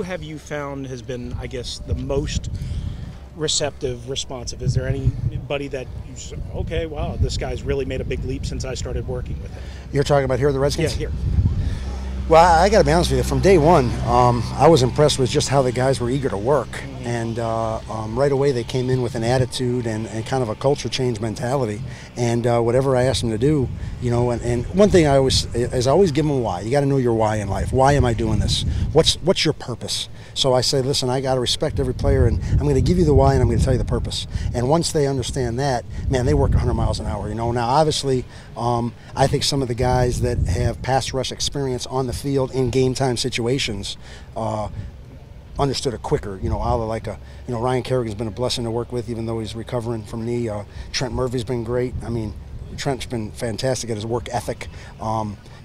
have you found has been, I guess, the most receptive, responsive? Is there anybody that you say, okay, wow, this guy's really made a big leap since I started working with him? You're talking about here at the Redskins? Yeah, here. Well, I got to be honest with you. From day one, I was impressed with just how the guys were eager to work, and right away they came in with an attitude and kind of a culture change mentality. And whatever I asked them to do, you know, and one thing I always give them a why. You got to know your why in life. Why am I doing this? What's your purpose? So I say, listen, I got to respect every player, and I'm going to give you the why, and I'm going to tell you the purpose. And once they understand that, man, they work 100 miles an hour. You know, now obviously, I think some of the guys that have pass rush experience on the field in game time situations understood it quicker. You know, Ryan Kerrigan's been a blessing to work with, even though he's recovering from knee. Trent Murphy's been great. I mean, Trent's been fantastic at his work ethic.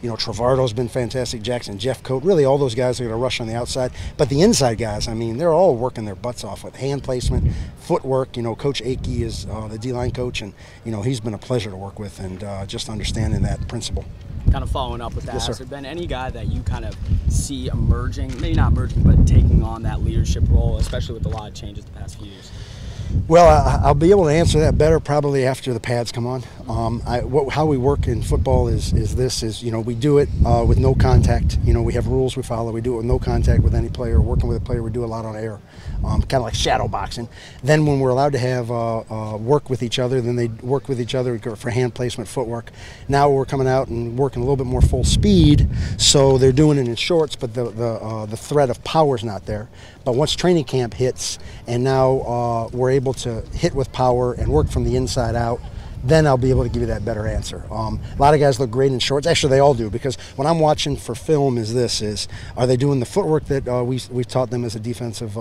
You know, Trevardo's been fantastic. Jackson, Jeff Coat, really all those guys are going to rush on the outside. But the inside guys, I mean, they're all working their butts off with hand placement, footwork. You know, Coach Akey is the D-line coach, and, you know, he's been a pleasure to work with, and just understanding that principle. Kind of following up with that, Yes, sir. has there been any guy that you kind of see emerging, maybe not emerging, but taking on that leadership role, especially with a lot of changes the past few years? Well, I'll be able to answer that better probably after the pads come on. How we work in football is you know, we do it with no contact. You know, we have rules we follow. We do it with no contact with any player. Working with a player, we do a lot on air, kind of like shadow boxing. Then when we're allowed to have work with each other, then they work with each other for hand placement, footwork. Now we're coming out and working a little bit more full speed, so they're doing it in shorts, but the threat of power is not there. But once training camp hits, and now we're able to hit with power and work from the inside out, then I'll be able to give you that better answer. A lot of guys look great in shorts. Actually, they all do, because what I'm watching for film is are they doing the footwork that we've taught them as a defensive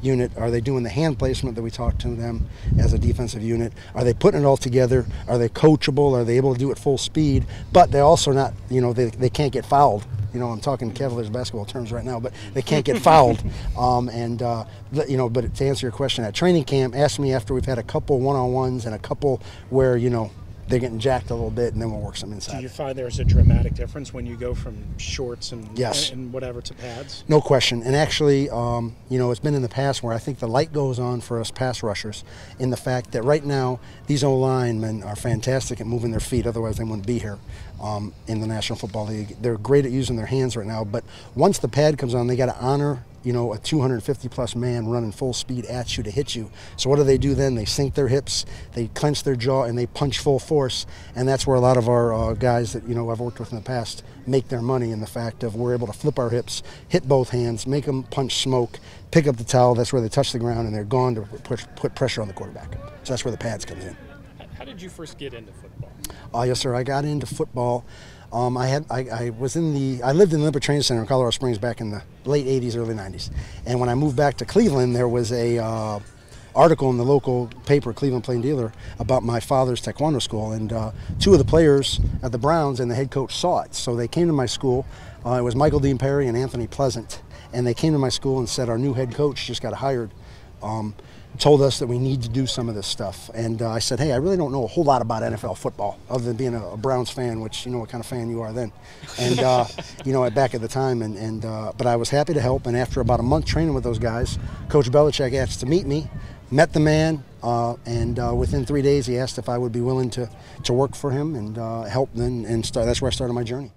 unit? Are they doing the hand placement that we taught to them as a defensive unit? Are they putting it all together? Are they coachable? Are they able to do it full speed? But they're also not, you know, they can't get fouled. You know, I'm talking Cavaliers basketball terms right now, but they can't get fouled. You know, but to answer your question, at training camp, ask me after we've had a couple one-on-ones and a couple where, you know, they're getting jacked a little bit, and then we'll work some inside. Do you find there's a dramatic difference when you go from shorts and, yes, and whatever to pads? No question. And actually, you know, it's been in the past where I think the light goes on for us pass rushers in the fact that right now these O-linemen are fantastic at moving their feet, otherwise they wouldn't be here in the National Football League. They're great at using their hands right now, but once the pad comes on, they got to honor, you know, a 250-plus man running full speed at you to hit you. So what do then? They sink their hips, they clench their jaw, and they punch full force. And that's where a lot of our guys that, you know, I've worked with in the past make their money, in the fact of we're able to flip our hips, hit both hands, make them punch smoke, pick up the towel. That's where they touch the ground, and they're gone to put pressure on the quarterback. So that's where the pads come in. How did you first get into football? Yes, sir. I got into football. I lived in the Olympic Training Center in Colorado Springs back in the late 80s, early 90s. And when I moved back to Cleveland, there was a article in the local paper, Cleveland Plain Dealer, about my father's taekwondo school. And two of the players at the Browns and the head coach saw it. So they came to my school. It was Michael Dean Perry and Anthony Pleasant. And they came to my school and said, our new head coach just got hired. Told us that we need to do some of this stuff. And I said, hey, I really don't know a whole lot about NFL football other than being a Browns fan, which you know what kind of fan you are then. And, you know, back at the time. But I was happy to help. And after about a month training with those guys, Coach Belichick asked to meet me, met the man, and within 3 days he asked if I would be willing to work for him and help then. And that's where I started my journey.